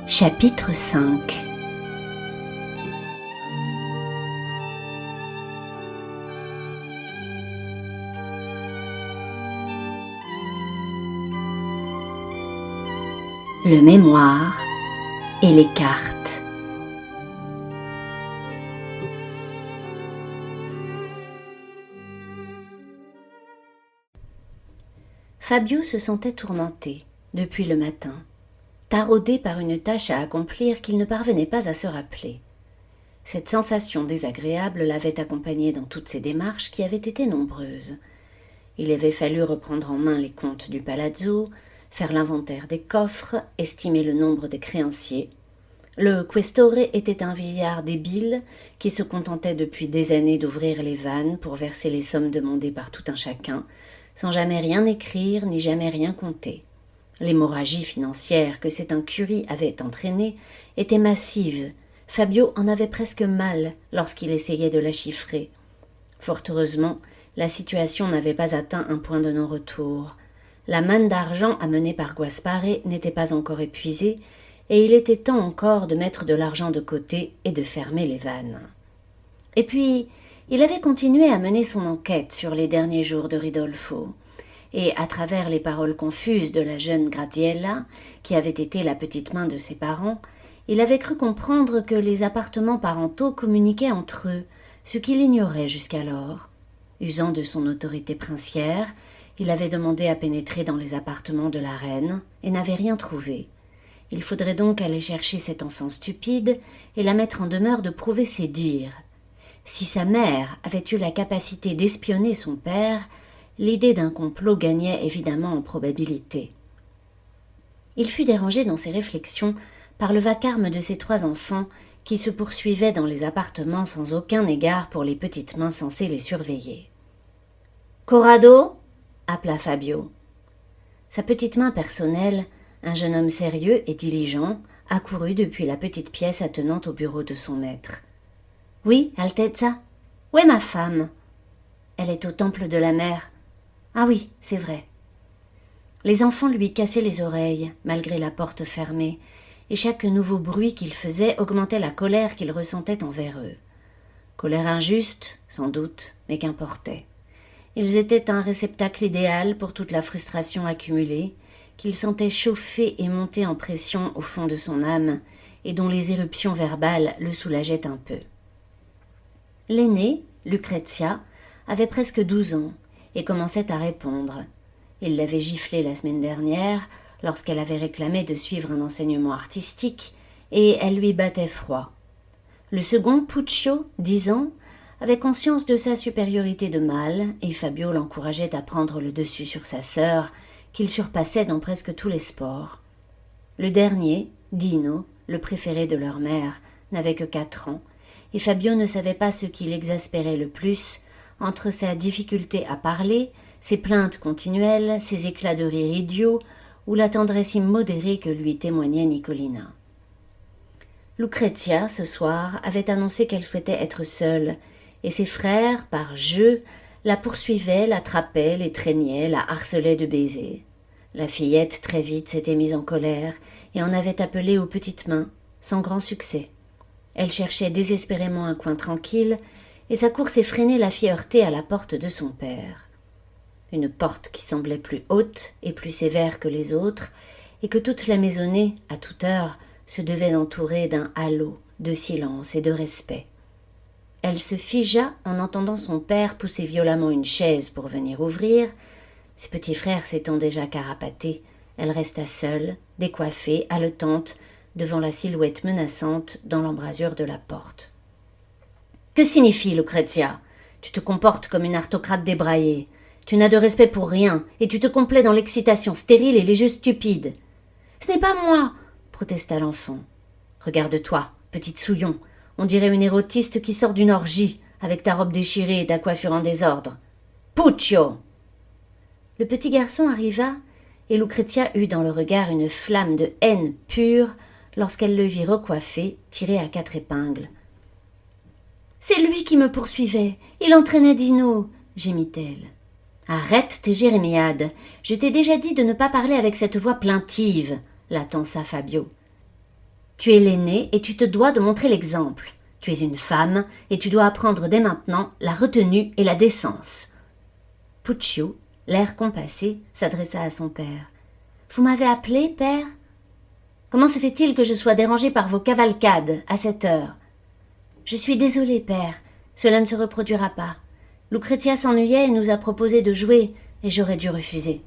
Chapitre 5. Le mémoire et les cartes. Fabio se sentait tourmenté depuis le matin, taraudé par une tâche à accomplir qu'il ne parvenait pas à se rappeler. Cette sensation désagréable l'avait accompagné dans toutes ses démarches qui avaient été nombreuses. Il avait fallu reprendre en main les comptes du palazzo, faire l'inventaire des coffres, estimer le nombre des créanciers. Le questore était un vieillard débile qui se contentait depuis des années d'ouvrir les vannes pour verser les sommes demandées par tout un chacun, sans jamais rien écrire ni jamais rien compter. L'hémorragie financière que cette incurie avait entraînée était massive. Fabio en avait presque mal lorsqu'il essayait de la chiffrer. Fort heureusement, la situation n'avait pas atteint un point de non-retour. La manne d'argent amenée par Gaspare n'était pas encore épuisée, et il était temps encore de mettre de l'argent de côté et de fermer les vannes. Et puis, il avait continué à mener son enquête sur les derniers jours de Ridolfo. Et à travers les paroles confuses de la jeune Graziella, qui avait été la petite main de ses parents, il avait cru comprendre que les appartements parentaux communiquaient entre eux, ce qu'il ignorait jusqu'alors. Usant de son autorité princière, il avait demandé à pénétrer dans les appartements de la reine et n'avait rien trouvé. Il faudrait donc aller chercher cette enfant stupide et la mettre en demeure de prouver ses dires. Si sa mère avait eu la capacité d'espionner son père, l'idée d'un complot gagnait évidemment en probabilité. Il fut dérangé dans ses réflexions par le vacarme de ses trois enfants qui se poursuivaient dans les appartements sans aucun égard pour les petites mains censées les surveiller. « Corrado » appela Fabio. Sa petite main personnelle, un jeune homme sérieux et diligent, accourut depuis la petite pièce attenante au bureau de son maître. « Oui, Altezza ? Où est ma femme ? Elle est au temple de la mer. Ah oui, c'est vrai. » Les enfants lui cassaient les oreilles, malgré la porte fermée, et chaque nouveau bruit qu'il faisait augmentait la colère qu'il ressentait envers eux. Colère injuste, sans doute, mais qu'importait. Ils étaient un réceptacle idéal pour toute la frustration accumulée, qu'il sentait chauffer et monter en pression au fond de son âme, et dont les éruptions verbales le soulageaient un peu. L'aînée, Lucrezia, avait presque 12 ans, et commençait à répondre. Il l'avait giflée la semaine dernière, lorsqu'elle avait réclamé de suivre un enseignement artistique, et elle lui battait froid. Le second, Puccio, 10 ans, avait conscience de sa supériorité de mâle, et Fabio l'encourageait à prendre le dessus sur sa sœur, qu'il surpassait dans presque tous les sports. Le dernier, Dino, le préféré de leur mère, n'avait que 4 ans, et Fabio ne savait pas ce qui l'exaspérait le plus, entre sa difficulté à parler, ses plaintes continuelles, ses éclats de rire idiots, ou la tendresse immodérée que lui témoignait Nicolina. Lucrezia, ce soir, avait annoncé qu'elle souhaitait être seule, et ses frères, par jeu, la poursuivaient, l'attrapaient, l'étreignaient, la harcelaient de baisers. La fillette, très vite, s'était mise en colère, et en avait appelé aux petites mains, sans grand succès. Elle cherchait désespérément un coin tranquille, et sa course effrénée la fit heurter à la porte de son père. Une porte qui semblait plus haute et plus sévère que les autres, et que toute la maisonnée, à toute heure, se devait entourer d'un halo de silence et de respect. Elle se figea en entendant son père pousser violemment une chaise pour venir ouvrir. Ses petits frères s'étant déjà carapatés, elle resta seule, décoiffée, haletante, devant la silhouette menaçante dans l'embrasure de la porte. « Que signifie, Lucrezia ? Tu te comportes comme une aristocrate débraillée. Tu n'as de respect pour rien, et tu te complais dans l'excitation stérile et les jeux stupides. »« Ce n'est pas moi !» protesta l'enfant. « Regarde-toi, petite souillon. On dirait une érotiste qui sort d'une orgie, avec ta robe déchirée et ta coiffure en désordre. Puccio !» Le petit garçon arriva, et Lucrezia eut dans le regard une flamme de haine pure lorsqu'elle le vit recoiffé, tiré à 4 épingles. « C'est lui qui me poursuivait. Il entraînait Dino, » gémit-elle. « Arrête tes jérémiades. Je t'ai déjà dit de ne pas parler avec cette voix plaintive, » la tança Fabio. Tu es l'aînée et tu te dois de montrer l'exemple. Tu es une femme et tu dois apprendre dès maintenant la retenue et la décence. » Puccio, l'air compassé, s'adressa à son père. « Vous m'avez appelé, père ? Comment se fait-il que je sois dérangé par vos cavalcades à cette heure ? » « Je suis désolée, père. Cela ne se reproduira pas. Lucrezia s'ennuyait et nous a proposé de jouer, et j'aurais dû refuser. »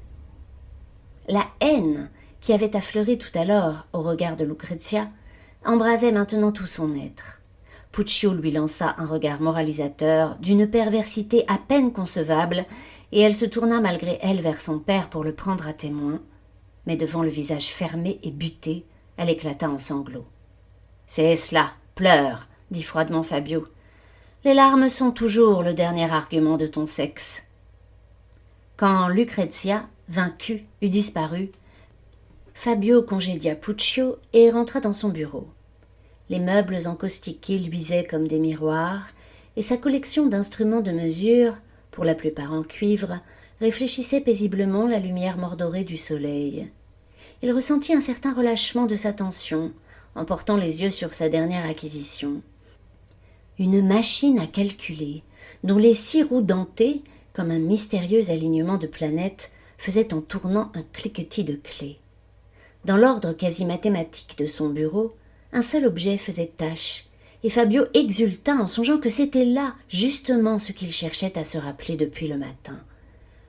La haine qui avait affleuré tout à l'heure au regard de Lucrezia embrasait maintenant tout son être. Puccio lui lança un regard moralisateur d'une perversité à peine concevable, et elle se tourna malgré elle vers son père pour le prendre à témoin, mais devant le visage fermé et buté, elle éclata en sanglots. « C'est cela, pleure !» dit froidement Fabio. « Les larmes sont toujours le dernier argument de ton sexe. » Quand Lucrezia, vaincue, eut disparu, Fabio congédia Puccio et rentra dans son bureau. Les meubles encaustiqués luisaient comme des miroirs, et sa collection d'instruments de mesure, pour la plupart en cuivre, réfléchissait paisiblement la lumière mordorée du soleil. Il ressentit un certain relâchement de sa tension, en portant les yeux sur sa dernière acquisition. Une machine à calculer, dont les 6 roues dentées, comme un mystérieux alignement de planètes, faisaient en tournant un cliquetis de clés. Dans l'ordre quasi mathématique de son bureau, un seul objet faisait tache, et Fabio exulta en songeant que c'était là, justement, ce qu'il cherchait à se rappeler depuis le matin.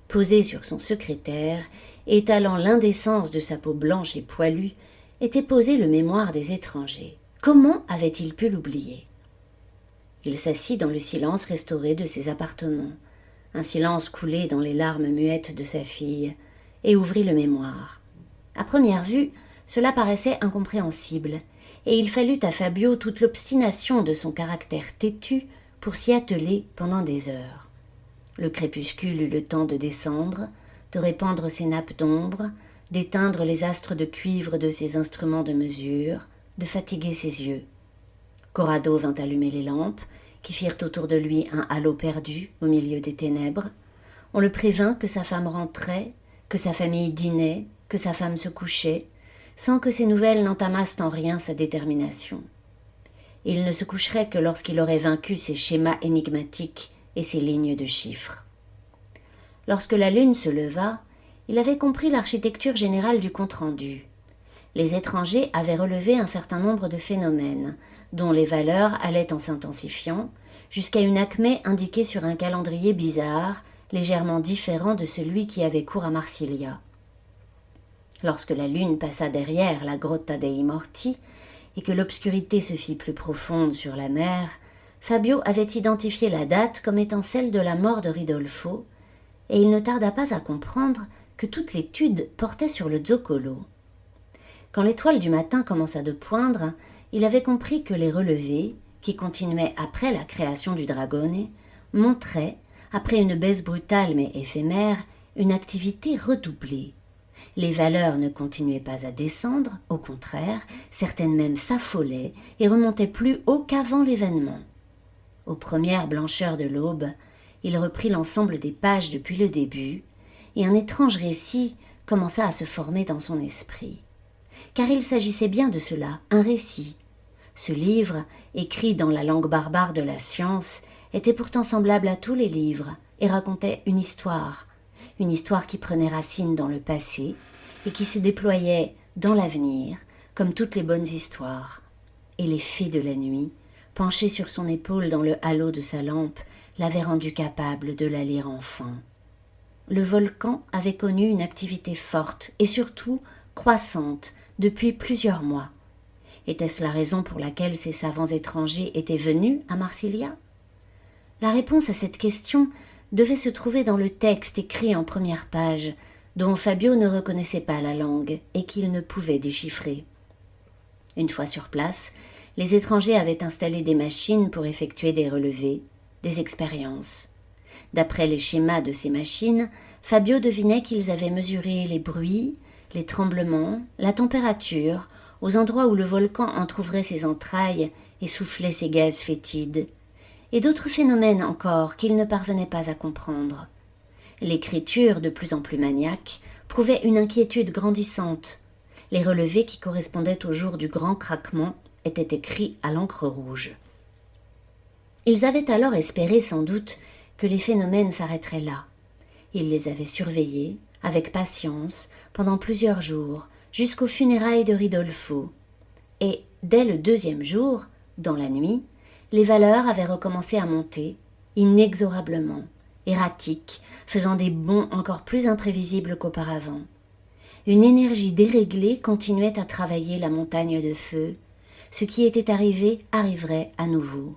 Posé sur son secrétaire, étalant l'indécence de sa peau blanche et poilue, était posé le mémoire des étrangers. Comment avait-il pu l'oublier ? Il s'assit dans le silence restauré de ses appartements, un silence coulé dans les larmes muettes de sa fille, et ouvrit le mémoire. À première vue, cela paraissait incompréhensible, et il fallut à Fabio toute l'obstination de son caractère têtu pour s'y atteler pendant des heures. Le crépuscule eut le temps de descendre, de répandre ses nappes d'ombre, d'éteindre les astres de cuivre de ses instruments de mesure, de fatiguer ses yeux. Corrado vint allumer les lampes, qui firent autour de lui un halo perdu au milieu des ténèbres. On le prévint que sa femme rentrait, que sa famille dînait, que sa femme se couchait, sans que ces nouvelles n'entamassent en rien sa détermination. Il ne se coucherait que lorsqu'il aurait vaincu ses schémas énigmatiques et ses lignes de chiffres. Lorsque la lune se leva, il avait compris l'architecture générale du compte-rendu. Les étrangers avaient relevé un certain nombre de phénomènes, dont les valeurs allaient en s'intensifiant, jusqu'à une acmé indiquée sur un calendrier bizarre, légèrement différent de celui qui avait cours à Marsilia. Lorsque la lune passa derrière la Grotta dei Morti et que l'obscurité se fit plus profonde sur la mer, Fabio avait identifié la date comme étant celle de la mort de Ridolfo, et il ne tarda pas à comprendre que toute l'étude portait sur le Zoccolo. Quand l'étoile du matin commença de poindre, il avait compris que les relevés, qui continuaient après la création du Dragone, montraient, après une baisse brutale mais éphémère, une activité redoublée. Les valeurs ne continuaient pas à descendre, au contraire, certaines même s'affolaient et remontaient plus haut qu'avant l'événement. Aux premières blancheurs de l'aube, il reprit l'ensemble des pages depuis le début, et un étrange récit commença à se former dans son esprit. Car il s'agissait bien de cela, un récit. Ce livre, écrit dans la langue barbare de la science, était pourtant semblable à tous les livres et racontait une histoire qui prenait racine dans le passé et qui se déployait dans l'avenir, comme toutes les bonnes histoires. Et les fées de la nuit, penchées sur son épaule dans le halo de sa lampe, l'avaient rendu capable de la lire enfin. Le volcan avait connu une activité forte et surtout croissante depuis plusieurs mois. Était-ce la raison pour laquelle ces savants étrangers étaient venus à Marsilia ? La réponse à cette question devait se trouver dans le texte écrit en première page, dont Fabio ne reconnaissait pas la langue et qu'il ne pouvait déchiffrer. Une fois sur place, les étrangers avaient installé des machines pour effectuer des relevés, des expériences. D'après les schémas de ces machines, Fabio devinait qu'ils avaient mesuré les bruits, les tremblements, la température, aux endroits où le volcan entr'ouvrait ses entrailles et soufflait ses gaz fétides, et d'autres phénomènes encore qu'il ne parvenait pas à comprendre. L'écriture, de plus en plus maniaque, prouvait une inquiétude grandissante. Les relevés qui correspondaient au jour du grand craquement étaient écrits à l'encre rouge. Ils avaient alors espéré sans doute que les phénomènes s'arrêteraient là. Ils les avaient surveillés, avec patience, pendant plusieurs jours, jusqu'aux funérailles de Ridolfo. Et, dès le 2e jour, dans la nuit, les valeurs avaient recommencé à monter, inexorablement, erratiques, faisant des bonds encore plus imprévisibles qu'auparavant. Une énergie déréglée continuait à travailler la montagne de feu. Ce qui était arrivé arriverait à nouveau.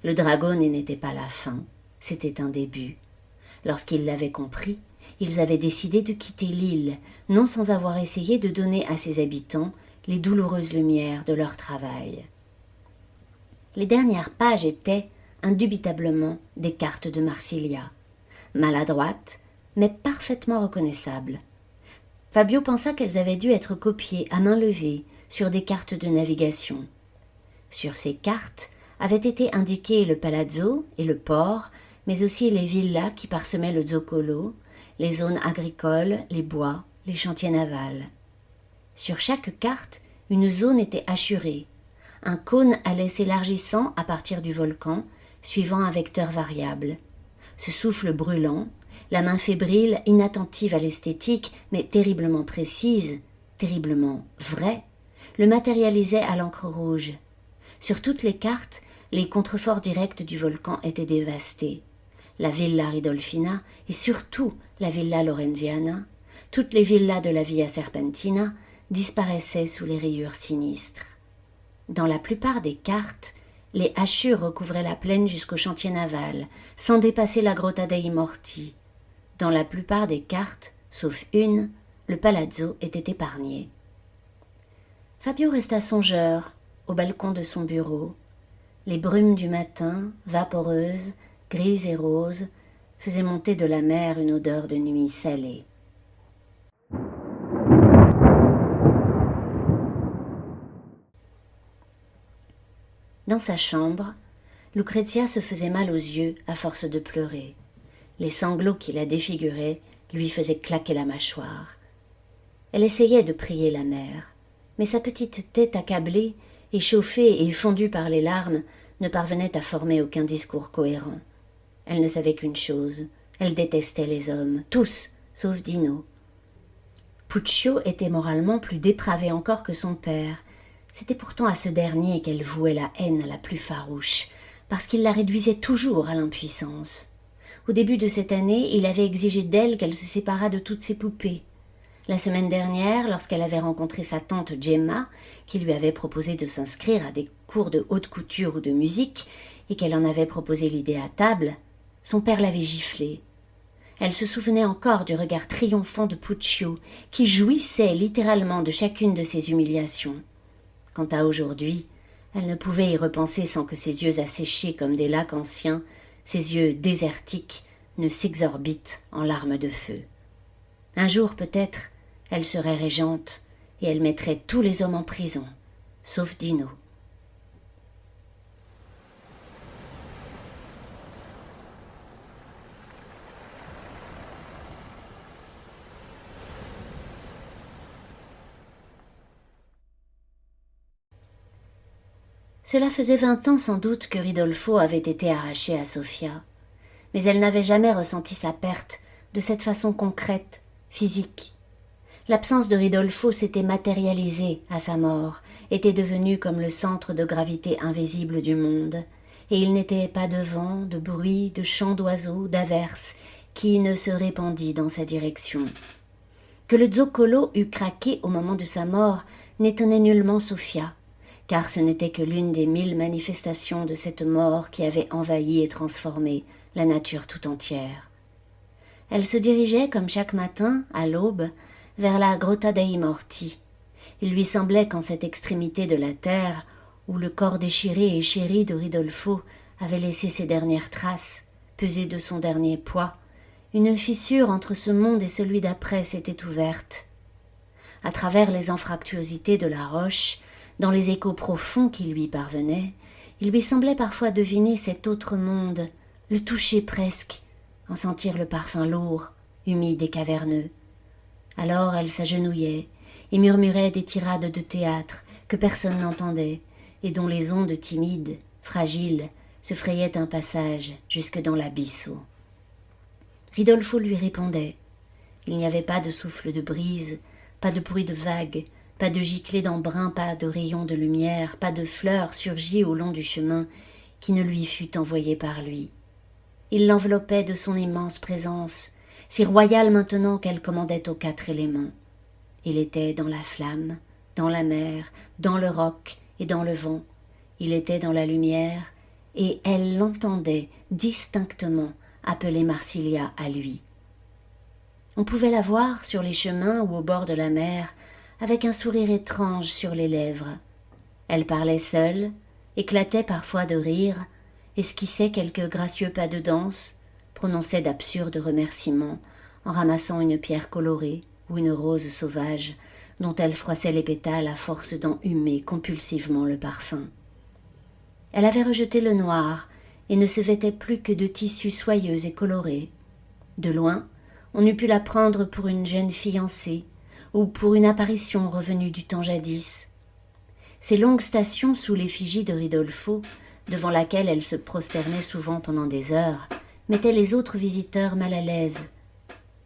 Le Dragone n'était pas la fin, c'était un début. Lorsqu'ils l'avaient compris, ils avaient décidé de quitter l'île, non sans avoir essayé de donner à ses habitants les douloureuses lumières de leur travail. Les dernières pages étaient, indubitablement, des cartes de Marsilia, maladroites, mais parfaitement reconnaissables. Fabio pensa qu'elles avaient dû être copiées à main levée sur des cartes de navigation. Sur ces cartes avaient été indiqués le palazzo et le port, mais aussi les villas qui parsemaient le zoccolo, les zones agricoles, les bois, les chantiers navals. Sur chaque carte, une zone était hachurée. Un cône allait s'élargissant à partir du volcan, suivant un vecteur variable. Ce souffle brûlant, la main fébrile, inattentive à l'esthétique, mais terriblement précise, terriblement vraie, le matérialisait à l'encre rouge. Sur toutes les cartes, les contreforts directs du volcan étaient dévastés. La Villa Ridolfina et surtout la Villa Lorenziana, toutes les villas de la Via Serpentina disparaissaient sous les rayures sinistres. Dans la plupart des cartes, les hachures recouvraient la plaine jusqu'au chantier naval, sans dépasser la Grotta dei Morti. Dans la plupart des cartes, sauf une, le palazzo était épargné. Fabio resta songeur, au balcon de son bureau. Les brumes du matin, vaporeuses, grises et roses, faisaient monter de la mer une odeur de nuit salée. Dans sa chambre, Lucrezia se faisait mal aux yeux à force de pleurer. Les sanglots qui la défiguraient lui faisaient claquer la mâchoire. Elle essayait de prier la mère, mais sa petite tête accablée, échauffée et fondue par les larmes, ne parvenait à former aucun discours cohérent. Elle ne savait qu'une chose, elle détestait les hommes, tous, sauf Dino. Puccio était moralement plus dépravé encore que son père. C'était pourtant à ce dernier qu'elle vouait la haine la plus farouche, parce qu'il la réduisait toujours à l'impuissance. Au début de cette année, il avait exigé d'elle qu'elle se séparât de toutes ses poupées. La semaine dernière, lorsqu'elle avait rencontré sa tante Gemma, qui lui avait proposé de s'inscrire à des cours de haute couture ou de musique, et qu'elle en avait proposé l'idée à table, son père l'avait giflée. Elle se souvenait encore du regard triomphant de Puccio, qui jouissait littéralement de chacune de ses humiliations. Quant à aujourd'hui, elle ne pouvait y repenser sans que ses yeux asséchés comme des lacs anciens, ses yeux désertiques, ne s'exorbitent en larmes de feu. Un jour peut-être, elle serait régente et elle mettrait tous les hommes en prison, sauf Dino. Cela faisait 20 ans sans doute que Ridolfo avait été arraché à Sofia, mais elle n'avait jamais ressenti sa perte de cette façon concrète, physique. L'absence de Ridolfo s'était matérialisée à sa mort, était devenue comme le centre de gravité invisible du monde, et il n'était pas de vent, de bruit, de chants d'oiseaux, d'averses, qui ne se répandit dans sa direction. Que le zoccolo eût craqué au moment de sa mort n'étonnait nullement Sofia, car ce n'était que l'une des 1000 manifestations de cette mort qui avait envahi et transformé la nature tout entière. Elle se dirigeait, comme chaque matin, à l'aube, vers la Grotta dei Morti. Il lui semblait qu'en cette extrémité de la terre, où le corps déchiré et chéri de Ridolfo avait laissé ses dernières traces, pesé de son dernier poids, une fissure entre ce monde et celui d'après s'était ouverte. À travers les anfractuosités de la roche, dans les échos profonds qui lui parvenaient, il lui semblait parfois deviner cet autre monde, le toucher presque, en sentir le parfum lourd, humide et caverneux. Alors elle s'agenouillait, et murmurait des tirades de théâtre que personne n'entendait et dont les ondes timides, fragiles, se frayaient un passage jusque dans l'abysso. Ridolfo lui répondait. Il n'y avait pas de souffle de brise, pas de bruit de vagues, pas de giclée d'embrun, pas de rayons de lumière, pas de fleurs surgies au long du chemin qui ne lui fût envoyée par lui. Il l'enveloppait de son immense présence, si royale maintenant qu'elle commandait aux 4 éléments. Il était dans la flamme, dans la mer, dans le roc et dans le vent. Il était dans la lumière, et elle l'entendait distinctement appeler Marsilia à lui. On pouvait la voir sur les chemins ou au bord de la mer, avec un sourire étrange sur les lèvres. Elle parlait seule, éclatait parfois de rire, esquissait quelques gracieux pas de danse, prononçait d'absurdes remerciements en ramassant une pierre colorée ou une rose sauvage dont elle froissait les pétales à force d'en humer compulsivement le parfum. Elle avait rejeté le noir et ne se vêtait plus que de tissus soyeux et colorés. De loin, on eût pu la prendre pour une jeune fiancée ou pour une apparition revenue du temps jadis. Ces longues stations sous l'effigie de Ridolfo, devant laquelle elle se prosternait souvent pendant des heures, mettaient les autres visiteurs mal à l'aise.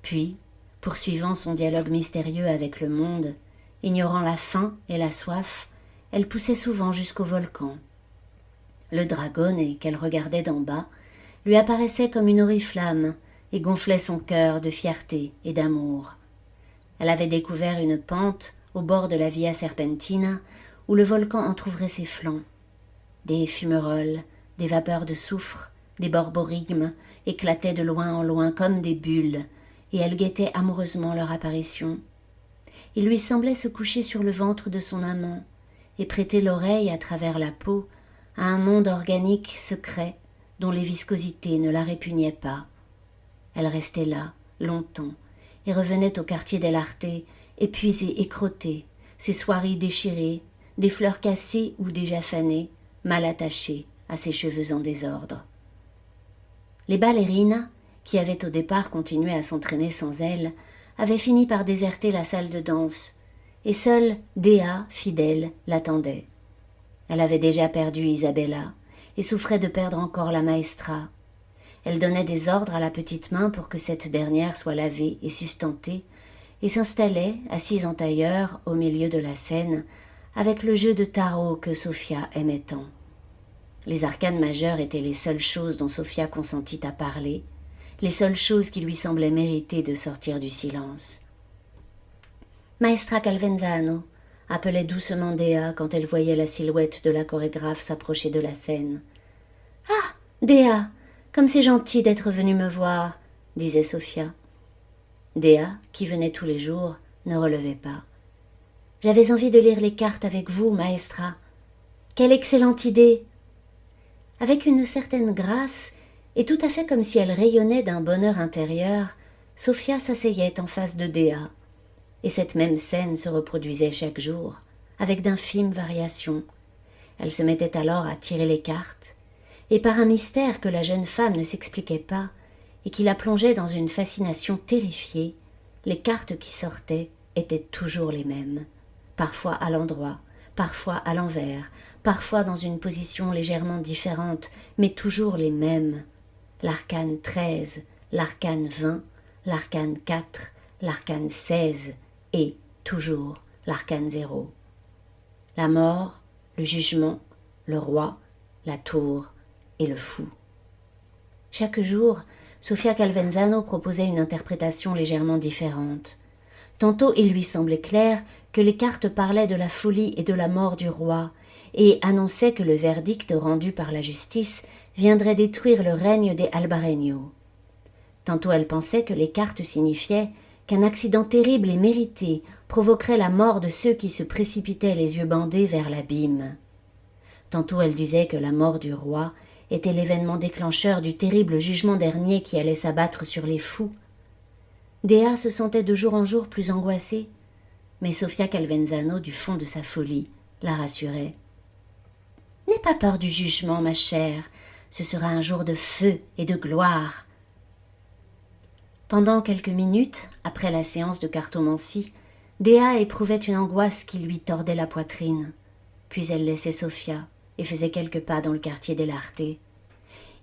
Puis, poursuivant son dialogue mystérieux avec le monde, ignorant la faim et la soif, elle poussait souvent jusqu'au volcan. Le dragone, qu'elle regardait d'en bas, lui apparaissait comme une oriflamme et gonflait son cœur de fierté et d'amour. Elle avait découvert une pente au bord de la Via Serpentina où le volcan entr'ouvrait ses flancs. Des fumerolles, des vapeurs de soufre, des borborigmes éclataient de loin en loin comme des bulles, et elle guettait amoureusement leur apparition. Il lui semblait se coucher sur le ventre de son amant et prêter l'oreille à travers la peau à un monde organique secret dont les viscosités ne la répugnaient pas. Elle restait là, longtemps, et revenait au quartier dell'Arte, épuisée et crottée, ses soieries déchirées, des fleurs cassées ou déjà fanées, mal attachées à ses cheveux en désordre. Les ballerinas, qui avaient au départ continué à s'entraîner sans elle, avaient fini par déserter la salle de danse, et seule Dea, fidèle, l'attendait. Elle avait déjà perdu Isabella, et souffrait de perdre encore la maestra. Elle donnait des ordres à la petite main pour que cette dernière soit lavée et sustentée, et s'installait, assise en tailleur, au milieu de la scène, avec le jeu de tarot que Sophia aimait tant. Les arcanes majeures étaient les seules choses dont Sophia consentit à parler, les seules choses qui lui semblaient mériter de sortir du silence. « Maestra Calvenzano » appelait doucement Dea quand elle voyait la silhouette de la chorégraphe s'approcher de la scène. « Ah, Dea, comme c'est gentil d'être venue me voir » disait Sophia. Dea, qui venait tous les jours, ne relevait pas. « J'avais envie de lire les cartes avec vous, maestra. Quelle excellente idée !» Avec une certaine grâce, et tout à fait comme si elle rayonnait d'un bonheur intérieur, Sophia s'asseyait en face de Dea. Et cette même scène se reproduisait chaque jour, avec d'infimes variations. Elle se mettait alors à tirer les cartes, et par un mystère que la jeune femme ne s'expliquait pas, et qui la plongeait dans une fascination terrifiée, les cartes qui sortaient étaient toujours les mêmes, parfois à l'endroit, parfois à l'envers, parfois dans une position légèrement différente, mais toujours les mêmes. L'arcane 13, l'arcane 20, l'arcane 4, l'arcane 16 et, toujours, l'arcane 0. La mort, le jugement, le roi, la tour et le fou. Chaque jour, Sophia Calvenzano proposait une interprétation légèrement différente. Tantôt il lui semblait clair que les cartes parlaient de la folie et de la mort du roi, et annonçaient que le verdict rendu par la justice viendrait détruire le règne des Albarreño. Tantôt elle pensait que les cartes signifiaient qu'un accident terrible et mérité provoquerait la mort de ceux qui se précipitaient les yeux bandés vers l'abîme. Tantôt elle disait que la mort du roi était l'événement déclencheur du terrible jugement dernier qui allait s'abattre sur les fous. Dea se sentait de jour en jour plus angoissée, mais Sophia Calvenzano, du fond de sa folie, la rassurait. « N'aie pas peur du jugement, ma chère, ce sera un jour de feu et de gloire. » Pendant quelques minutes, après la séance de cartomancie, Dea éprouvait une angoisse qui lui tordait la poitrine. Puis elle laissait Sophia et faisait quelques pas dans le quartier des Lartés.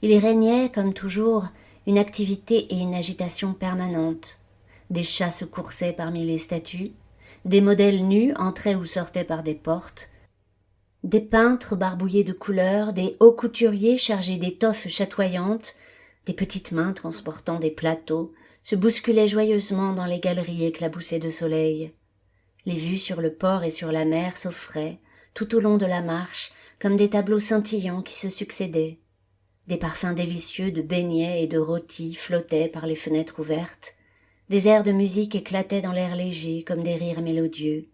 Il y régnait, comme toujours, une activité et une agitation permanentes. Des chats se coursaient parmi les statues, des modèles nus entraient ou sortaient par des portes, des peintres barbouillés de couleurs, des hauts couturiers chargés d'étoffes chatoyantes, des petites mains transportant des plateaux, se bousculaient joyeusement dans les galeries éclaboussées de soleil. Les vues sur le port et sur la mer s'offraient, tout au long de la marche, comme des tableaux scintillants qui se succédaient. Des parfums délicieux de beignets et de rôtis flottaient par les fenêtres ouvertes, des airs de musique éclataient dans l'air léger comme des rires mélodieux,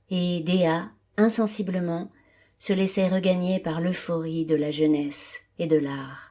et Dea, insensiblement, se laissait regagner par l'euphorie de la jeunesse et de l'art.